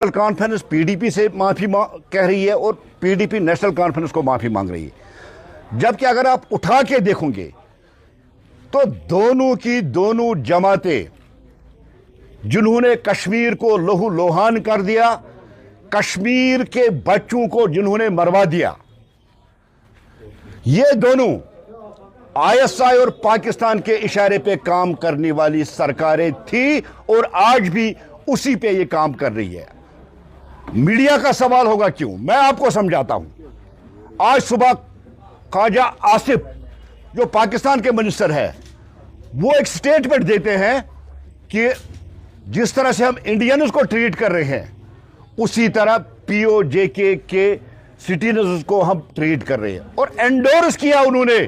Conference PDP से माफी कह रही है और पीडीपी नेशनल कॉन्फ्रेंस को माफी मांग रही है, जबकि अगर आप उठा के देखोगे तो दोनों की दोनों जमातें जिन्होंने कश्मीर को लहू लोहान कर दिया, कश्मीर के बच्चों को जिन्होंने मरवा दिया, ये दोनों आईएसआई और पाकिस्तान के इशारे पे काम करने वाली सरकारें थी और आज भी उसी पे ये काम कर रही है। मीडिया का सवाल होगा क्यों, मैं आपको समझाता हूं। आज सुबह ख्वाजा आसिफ जो पाकिस्तान के मिनिस्टर है, वो एक स्टेटमेंट देते हैं कि जिस तरह से हम इंडियंस को ट्रीट कर रहे हैं उसी तरह पीओजेके के सिटीजन्स को हम ट्रीट कर रहे हैं, और एंडोर्स किया उन्होंने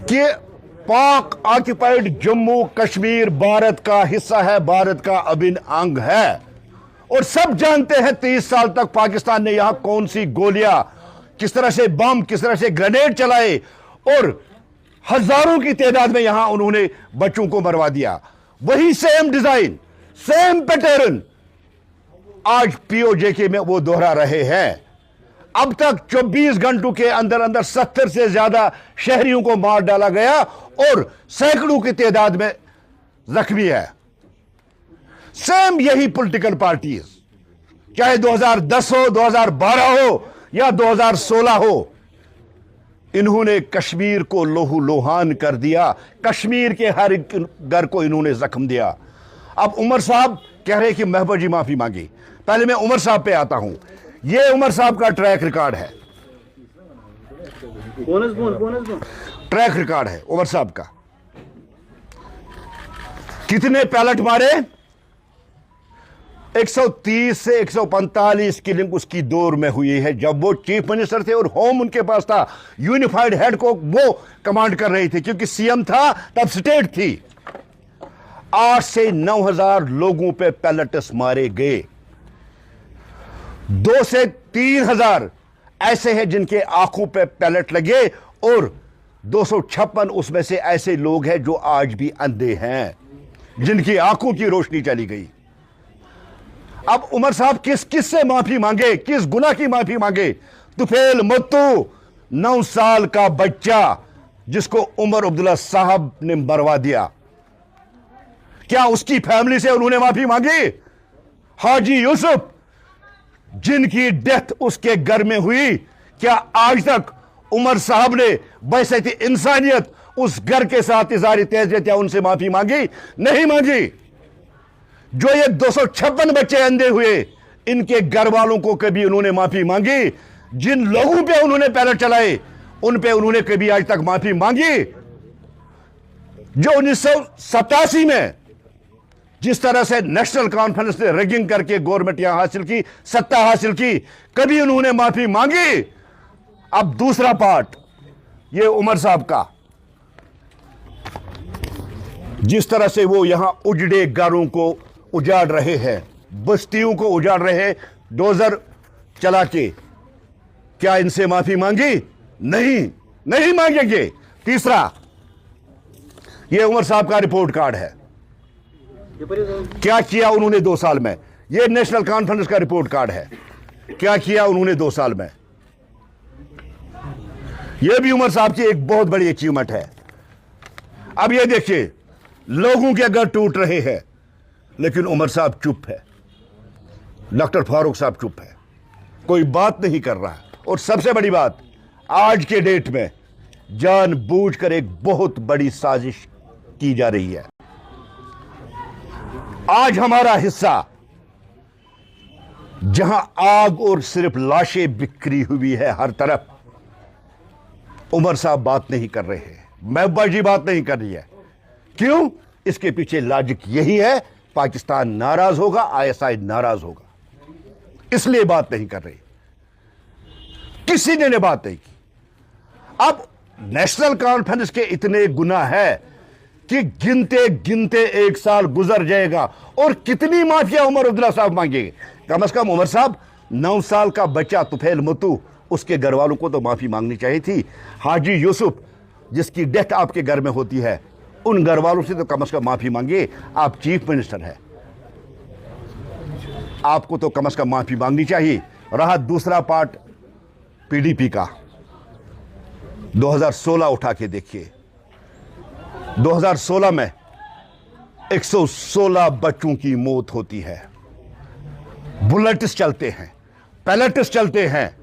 कि पाक ऑक्युपाइड जम्मू कश्मीर भारत का हिस्सा है, भारत का अभिन्न अंग है। और सब जानते हैं 30 साल तक पाकिस्तान ने यहां कौन सी गोलियां, किस तरह से बम, किस तरह से ग्रेनेड चलाए और हजारों की तादाद में यहां उन्होंने बच्चों को मरवा दिया। वही सेम डिजाइन, सेम पैटर्न आज पीओजेके में वो दोहरा रहे हैं। अब तक 24 घंटों के अंदर अंदर 70 से ज्यादा शहरियों को मार डाला गया और सैकड़ों की तादाद में जख्मी है। सेम यही पॉलिटिकल पार्टीज, चाहे 2010 हो, 2012 हो या 2016 हो, इन्होंने कश्मीर को लोहू लोहान कर दिया, कश्मीर के हर एक घर को इन्होंने जख्म दिया। अब उमर साहब कह रहे कि महबूबा जी माफी मांगी। पहले मैं उमर साहब पे आता हूं। ये उमर साहब का ट्रैक रिकॉर्ड है, ट्रैक रिकॉर्ड है उमर साहब का। कितने पैलेट मारे? 130 से 145 किलिंग उसकी दौर में हुई है, जब वो चीफ मिनिस्टर थे और होम उनके पास था। यूनिफाइड हेड को वो कमांड कर रही थी, क्योंकि सीएम था तब स्टेट थी। 8 से 9,000 लोगों पे पैलेट्स मारे गए। 2 से 3,000 ऐसे हैं जिनके आंखों पे पैलेट लगे और 256 उसमें से ऐसे लोग हैं जो आज भी अंधे हैं, जिनकी आंखों की रोशनी चली गई। अब उमर साहब किस से माफी मांगे, किस गुनाह की माफी मांगे? तुफेल मत्तू 9 साल का बच्चा जिसको उमर अब्दुल्ला साहब ने मरवा दिया, क्या उसकी फैमिली से उन्होंने माफी मांगी? हाजी यूसुफ जिनकी डेथ उसके घर में हुई, क्या आज तक उमर साहब ने बैसैती इंसानियत उस घर के साथ इज़हार तअज़ियत या उनसे माफी मांगी? नहीं मांगी। जो ये 256 बच्चे अंधे हुए, इनके घर वालों को कभी उन्होंने माफी मांगी? जिन लोगों पे उन्होंने पैलेट चलाए उन पे उन्होंने कभी आज तक माफी मांगी? जो 1987 में जिस तरह से नेशनल कॉन्फ्रेंस ने रिगिंग करके गवर्नमेंट यहां हासिल की, सत्ता हासिल की, कभी उन्होंने माफी मांगी? अब दूसरा पार्ट ये उमर साहब का, जिस तरह से वो यहां उजड़े घरों को उजाड़ रहे हैं, बस्तियों को उजाड़ रहे हैं डोजर चला के, क्या इनसे माफी मांगी? नहीं मांगेंगे। तीसरा, ये उमर साहब का रिपोर्ट कार्ड है, क्या किया उन्होंने 2 साल में। ये नेशनल कॉन्फ्रेंस का रिपोर्ट कार्ड है, क्या किया उन्होंने 2 साल में। यह भी उमर साहब की एक बहुत बड़ी अचीवमेंट है। अब ये देखिए, लोगों के घर टूट रहे हैं लेकिन उमर साहब चुप है, डॉक्टर फारूक साहब चुप है, कोई बात नहीं कर रहा है। और सबसे बड़ी बात, आज के डेट में जानबूझकर एक बहुत बड़ी साजिश की जा रही है। आज हमारा हिस्सा जहां आग और सिर्फ लाशें बिखरी हुई है हर तरफ, उमर साहब बात नहीं कर रहे हैं, महबूबा जी बात नहीं कर रही है। क्यों? इसके पीछे लॉजिक यही है, पाकिस्तान नाराज होगा, आईएसआई नाराज होगा, इसलिए बात नहीं कर रही। किसी ने बात नहीं की। अब नेशनल कॉन्फ्रेंस के इतने गुनाह है कि गिनते गिनते 1 साल गुजर जाएगा और कितनी माफिया उमर अब्दुल्ला साहब मांगेंगे। कम से कम उमर साहब, 9 साल का बच्चा तुफेल मत्तू, उसके घर वालों को तो माफी मांगनी चाहिए थी। हाजी यूसुफ जिसकी डेथ आपके घर में होती है, उन घर वालों से तो कम से कम माफी मांगिए, आप चीफ मिनिस्टर हैं। आपको तो कम से कम माफी मांगनी चाहिए। रहा दूसरा पार्ट पीडीपी का, 2016 उठा के देखिए। 2016 में 116 बच्चों की मौत होती है। बुलेट्स चलते हैं, पैलेट्स चलते हैं,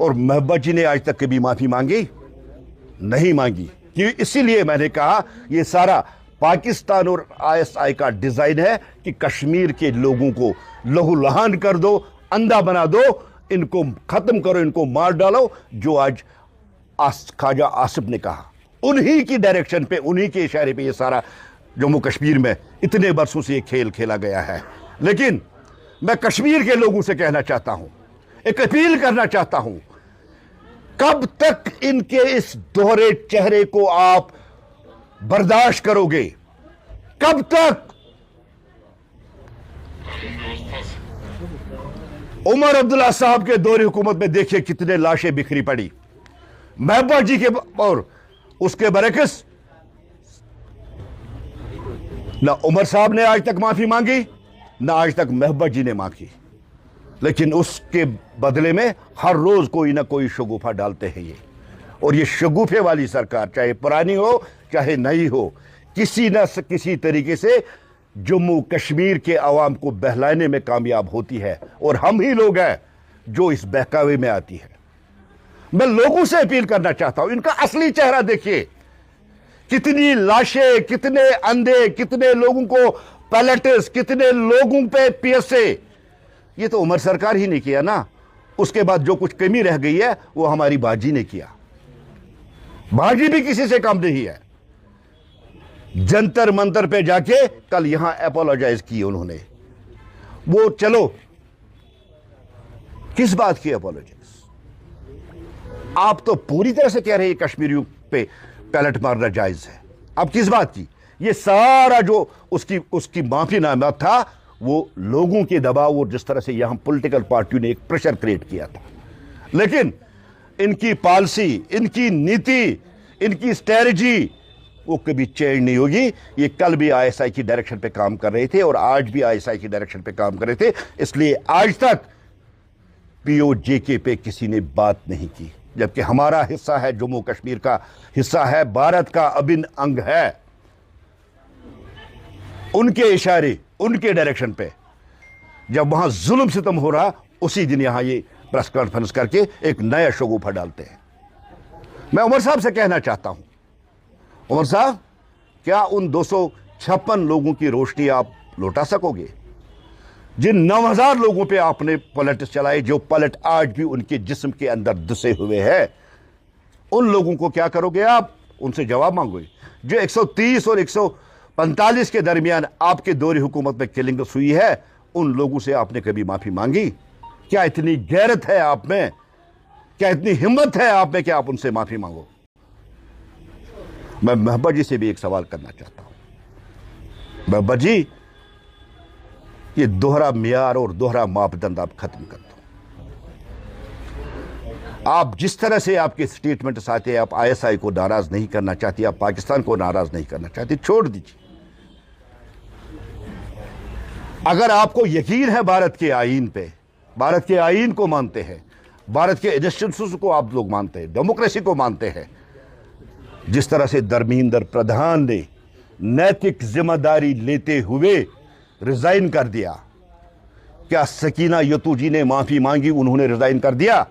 और महबूबा जी ने आज तक कभी माफी मांगी? नहीं मांगी। कि इसीलिए मैंने कहा यह सारा पाकिस्तान और आईएसआई का डिजाइन है कि कश्मीर के लोगों को लहूलुहान कर दो, अंधा बना दो, इनको खत्म करो, इनको मार डालो। जो आज ख्वाजा आसिफ ने कहा, उन्हीं की डायरेक्शन पे, उन्हीं के इशारे पे ये सारा जम्मू कश्मीर में इतने बरसों से ये खेल खेला गया है। लेकिन मैं कश्मीर के लोगों से कहना चाहता हूं, एक अपील करना चाहता हूं, कब तक इनके इस दोहरे चेहरे को आप बर्दाश्त करोगे? कब तक? उमर अब्दुल्ला साहब के दौरे हुकूमत में देखिए कितने लाशें बिखरी पड़ी। महबूबा जी के और उसके बरकस ना उमर साहब ने आज तक माफी मांगी, ना आज तक महबूबा जी ने मांगी। लेकिन उसके बदले में हर रोज कोई ना कोई शगुफा डालते हैं ये। और ये शगुफे वाली सरकार, चाहे पुरानी हो चाहे नई हो, किसी न किसी तरीके से जम्मू कश्मीर के अवाम को बहलाने में कामयाब होती है। और हम ही लोग हैं जो इस बहकावे में आती है। मैं लोगों से अपील करना चाहता हूं, इनका असली चेहरा देखिए। कितनी लाशें, कितने अंधे, कितने लोगों को पैलेट्स, कितने लोगों पे पीएसए। ये तो उमर सरकार ही ने किया ना। उसके बाद जो कुछ कमी रह गई है वो हमारी बाजी ने किया। बाजी भी किसी से कम नहीं है। जंतर मंतर पे जाके कल यहां अपोलोजाइज की उन्होंने। वो चलो, किस बात की अपोलोजाइज? आप तो पूरी तरह से कह रहे हैं कश्मीरियों पे पैलेट मारना जायज है। अब किस बात की? ये सारा जो उसकी माफीनामा था वो लोगों के दबाव और जिस तरह से यहां पॉलिटिकल पार्टियों ने एक प्रेशर क्रिएट किया था। लेकिन इनकी पॉलिसी, इनकी नीति, इनकी स्ट्रेटजी वो कभी चेंज नहीं होगी। ये कल भी आईएसआई की डायरेक्शन पे काम कर रहे थे और आज भी आईएसआई की डायरेक्शन पे काम कर रहे थे। इसलिए आज तक पीओजेके पे किसी ने बात नहीं की, जबकि हमारा हिस्सा है, जम्मू कश्मीर का हिस्सा है, भारत का अभिन्न अंग है। उनके इशारे, उनके डायरेक्शन पे जब वहां जुल्म सितम हो रहा, उसी दिन यहां ये प्रेस कॉन्फ्रेंस करके एक नया शगुफा डालते हैं। मैं उमर साहब से कहना चाहता हूं, उमर साहब, क्या उन 256 लोगों की रोशनी आप लौटा सकोगे? जिन 9000 लोगों पे आपने पलट चलाए, जो पलट आज भी उनके जिस्म के अंदर धुसे हुए हैं, उन लोगों को क्या करोगे आप? उनसे जवाब मांगोगे। जो 130 और 145 के दरमियान आपके दौरे हुकूमत में किलिंग हुई है, उन लोगों से आपने कभी माफी मांगी? क्या इतनी गैरत है आप में? क्या इतनी हिम्मत है आप में कि आप उनसे माफी मांगो? मैं महबूबा जी से भी एक सवाल करना चाहता हूं। महबूबा जी, ये दोहरा मियार और दोहरा मापदंड आप खत्म कर दो। आप जिस तरह से आपके स्टेटमेंट आते हैं, आप आईएसआई को नाराज नहीं करना चाहती, आप पाकिस्तान को नाराज नहीं करना चाहती, छोड़ दीजिए। अगर आपको यकीन है भारत के आईन पे, भारत के आईन को मानते हैं, भारत के इंस्टीट्यूशंस को आप लोग मानते हैं, डेमोक्रेसी को मानते हैं, जिस तरह से धर्मेंद्र प्रधान ने नैतिक जिम्मेदारी लेते हुए रिजाइन कर दिया, क्या सकीना यतू जी ने माफी मांगी, उन्होंने रिजाइन कर दिया?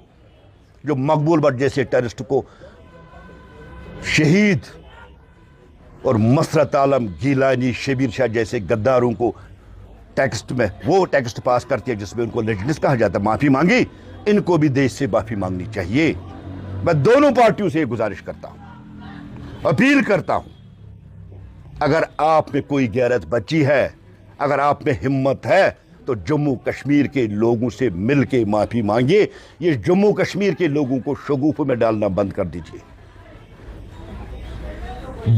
जो मकबूल भट्ट जैसे टेररिस्ट को शहीद और मसरत आलम, गीलानी, शबीर शाह जैसे गद्दारों को टेक्स्ट में वो टेक्स्ट पास करती है जिसमें उनको लेजिटिमेट कहा जाता है, माफी मांगी। इनको भी देश से माफी मांगनी चाहिए। मैं दोनों पार्टियों से गुजारिश करता हूं, अपील करता हूं, अगर आप में कोई गैरत बची है, अगर आप में हिम्मत है, तो जम्मू कश्मीर के लोगों से मिलकर माफी मांगिए। ये जम्मू कश्मीर के लोगों को शगुफ में डालना बंद कर दीजिए।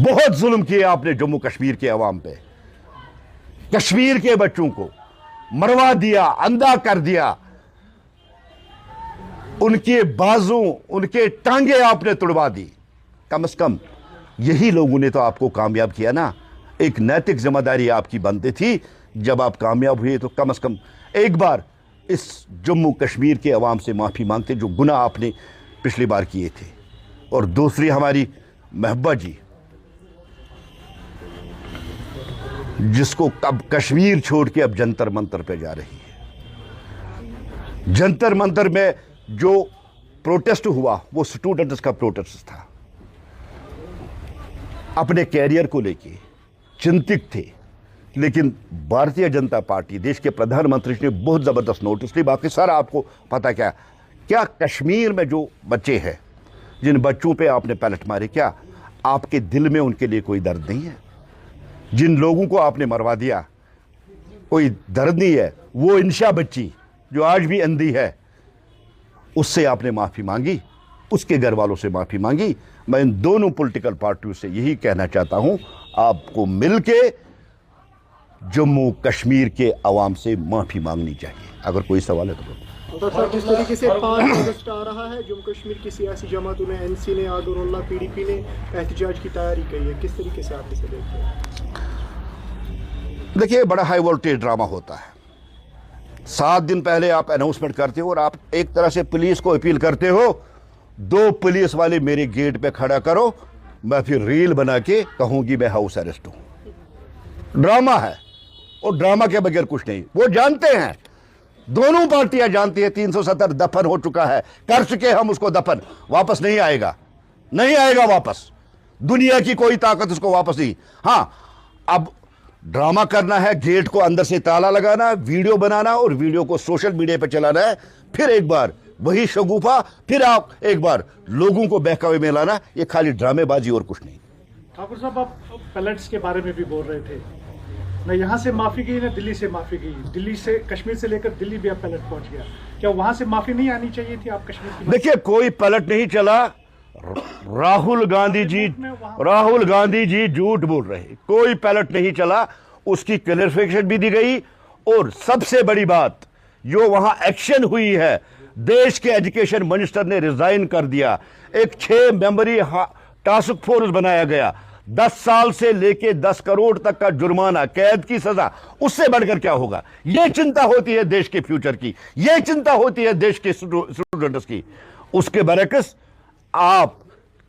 बहुत जुल्म किए आपने जम्मू कश्मीर के अवाम पे, कश्मीर के बच्चों को मरवा दिया, अंधा कर दिया, उनके बाजू, उनके टांगे आपने तुड़वा दी। कम से कम यही लोगों ने तो आपको कामयाब किया ना। एक नैतिक जिम्मेदारी आपकी बनती थी जब आप कामयाब हुए तो कम से कम एक बार इस जम्मू कश्मीर के अवाम से माफ़ी मांगते जो गुनाह आपने पिछली बार किए थे। और दूसरी हमारी महबूबा जी, जिसको कब कश्मीर छोड़ के अब जंतर मंतर पे जा रही है। जंतर मंतर में जो प्रोटेस्ट हुआ वो स्टूडेंट्स का प्रोटेस्ट था, अपने कैरियर को लेके चिंतित थे, लेकिन भारतीय जनता पार्टी, देश के प्रधानमंत्री ने बहुत ज़बरदस्त नोटिस ली। बाकी सर आपको पता क्या कश्मीर में जो बच्चे हैं, जिन बच्चों पे आपने पैलेट मारे, क्या आपके दिल में उनके लिए कोई दर्द नहीं है? जिन लोगों को आपने मरवा दिया कोई दर्द नहीं है? वो इंशा बच्ची जो आज भी अंधी है, उससे आपने माफ़ी मांगी, उसके घर वालों से माफ़ी मांगी। मैं इन दोनों पॉलिटिकल पार्टियों से यही कहना चाहता हूं, आपको मिलके जम्मू कश्मीर के अवाम से माफ़ी मांगनी चाहिए। अगर कोई सवाल है तो सर, जिस तरीके से 5 अगस्त आ रहा है, जम्मू कश्मीर की सियासी जमातों ने, एनसी ने, आगरुल्लाह, पीडीपी ने एहतजाज की तैयारी की है, किस तरीके से आप इसे देखते हैं? देखिए, बड़ा हाई वोल्टेज ड्रामा होता है। 7 दिन पहले आप अनाउंसमेंट करते हो और आप एक तरह से पुलिस को अपील करते हो, 2 पुलिस वाले मेरे गेट पे खड़ा करो, मैं फिर रील बना के कहूंगी मैं हाउस अरेस्ट हूं। ड्रामा है, और ड्रामा के बगैर कुछ नहीं। वो जानते हैं, दोनों पार्टियां जानती है 370 दफन हो चुका है, कर चुके हम उसको दफन, वापस नहीं आएगा, नहीं आएगा वापस। दुनिया की कोई ताकत उसको वापस नहीं। हां, अब ड्रामा करना है, गेट को अंदर से ताला लगाना, वीडियो बनाना और वीडियो को सोशल मीडिया पर चलाना है, फिर एक बार वही शगुफा, फिर आप एक बार लोगों को बहकावे में लाना। ये खाली ड्रामेबाजी और कुछ नहीं। ठाकुर साहब, आप पैलेट्स के बारे में भी बोल रहे थे, न यहाँ से माफी गई, न दिल्ली से माफी गई। दिल्ली से, कश्मीर से लेकर दिल्ली भी अब पैलेट पहुंच गया, क्या वहां से माफी नहीं आनी चाहिए थी? आप कश्मीर की देखिए, कोई पैलेट नहीं चला। राहुल गांधी जी झूठ बोल रहे, कोई पैलेट नहीं चला, उसकी क्लैरिफिकेशन भी दी गई। और सबसे बड़ी बात, जो वहां एक्शन हुई है, देश के एजुकेशन मिनिस्टर ने रिजाइन कर दिया, एक 6 मेंबरी टास्क फोर्स बनाया गया, 10 साल से लेके 10 करोड़ तक का जुर्माना, कैद की सजा, उससे बढ़कर क्या होगा? यह चिंता होती है देश के फ्यूचर की, यह चिंता होती है देश के स्टूडेंट्स की। उसके बरक्स आप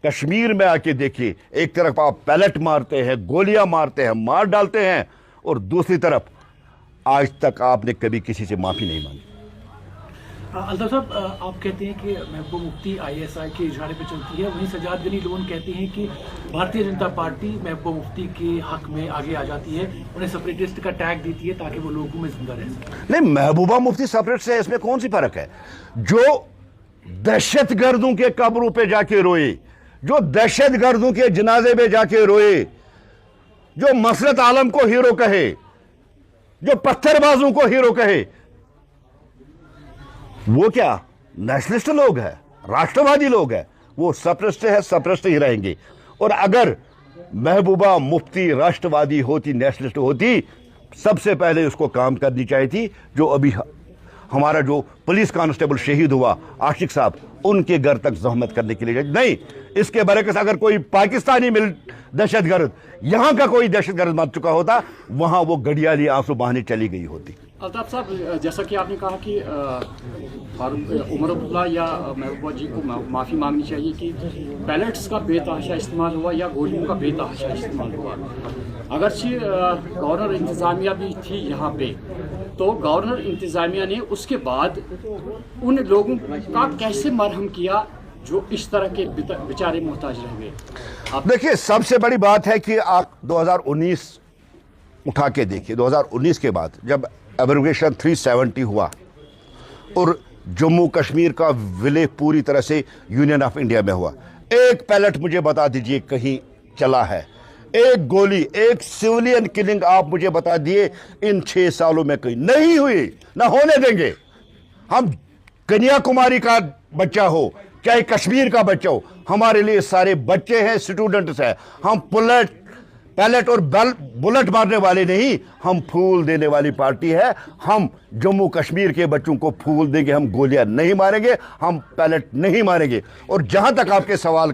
कश्मीर में आके देखिए, एक तरफ आप पैलेट मारते हैं, गोलियां मारते हैं, मार डालते हैं, और दूसरी तरफ आज तक आपने कभी किसी से माफी नहीं मांगी। अल्ताफ साहब, आप कहते हैं कि महबूबा मुफ्ती ISI के इशारे पे चलती है, वहीं सजाद गनी लोन कहते हैं कि भारतीय जनता पार्टी महबूबा मुफ्ती के हक में आगे आ जाती है, उन्हें सेपरेटिस्ट का टैग देती है ताकि वो लोगों में जिंदा रह सके। नहीं, महबूबा मुफ्ती सेपरेट से इसमें कौन सी फर्क है? जो दहशतगर्दों के कब्रों पे जाके रोए, जो दहशतगर्दों के जनाजे में जाके रोए, जो मसरत आलम को हीरो कहे, जो पत्थरबाजों को हीरो कहे, वो क्या नेशनलिस्ट लोग हैं, राष्ट्रवादी लोग हैं? वो सेपरेटिस्ट है, सेपरेटिस्ट ही रहेंगे। और अगर महबूबा मुफ्ती राष्ट्रवादी होती, नेशनलिस्ट होती, सबसे पहले उसको काम करनी चाहिए थी जो अभी हमारा जो पुलिस कांस्टेबल शहीद हुआ, आशिक साहब, उनके घर तक जहमत करने के लिए नहीं। इसके बरकस अगर कोई पाकिस्तानी मिल दहशतगर्द, यहां का कोई दहशतगर्द मर चुका होता, वहां वो गड़ियाली आंसू बहाने चली गई होती। अल्ताफ साहब, जैसा कि आपने कहा कि उमर अब्दुल्ला या महबूबा जी को माफ़ी मांगनी चाहिए कि बैलेट्स का बेतहाशा इस्तेमाल हुआ या गोलियों का बेतहाशा इस्तेमाल हुआ। अगरचे गवर्नर इंतज़ामिया भी थी यहाँ पे, तो गवर्नर इंतज़ामिया ने उसके बाद उन लोगों का कैसे मरहम किया जो इस तरह के बेचारे मोहताज रह गए? आप देखिए, सबसे बड़ी बात है कि आप 2019 उठा के देखिए। 2019 के बाद जब एब्रोगेशन 370 हुआ और जम्मू कश्मीर का विलय पूरी तरह से यूनियन ऑफ इंडिया में हुआ, एक पैलेट मुझे बता दीजिए कहीं चला है? एक गोली, एक सिविलियन किलिंग आप मुझे बता दिए इन 6 सालों में कहीं नहीं हुई, ना होने देंगे। हम कन्याकुमारी का बच्चा हो, चाहे कश्मीर का बच्चा हो, हमारे लिए सारे बच्चे हैं, स्टूडेंट्स हैं। हम पैलेट और बुलेट मारने वाले नहीं, हम फूल देने वाली पार्टी है। हम जम्मू कश्मीर के बच्चों को फूल देंगे, हम गोलियां नहीं मारेंगे, हम पैलेट नहीं मारेंगे। और जहां तक आपके सवाल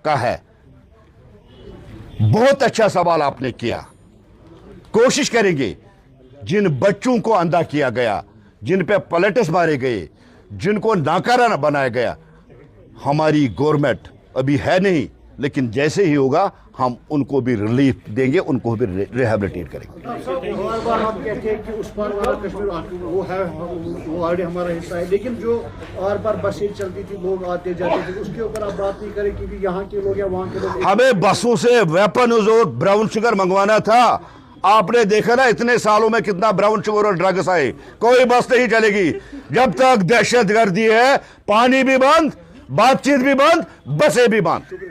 का है, बहुत अच्छा सवाल आपने किया, कोशिश करेंगे जिन बच्चों को अंधा किया गया, जिन पे पलटस मारे गए, जिनको नाकारा बनाया गया, हमारी गवर्नमेंट अभी है नहीं, लेकिन जैसे ही होगा हम उनको भी रिलीफ देंगे, उनको भी रिहेबिलिटेट करेंगे। बार बार आप कहते हैं कि उस पार वाला कश्मीर वो है, वो ऑलरेडी हमारा हिस्सा है, लेकिन जो बार बार बसें चलती थी, लोग आते जाते थे, उसके ऊपर आप बात नहीं करें कि यहाँ के लोग या वहाँ के लोग। हमें बसों से वेपन्स और ब्राउन शुगर मंगवाना था। आपने देखा ना इतने सालों में कितना ब्राउन शुगर और ड्रग्स आए। कोई बस नहीं चलेगी जब तक दहशतगर्दी है। पानी भी बंद, बातचीत भी बंद, बसें भी बंद।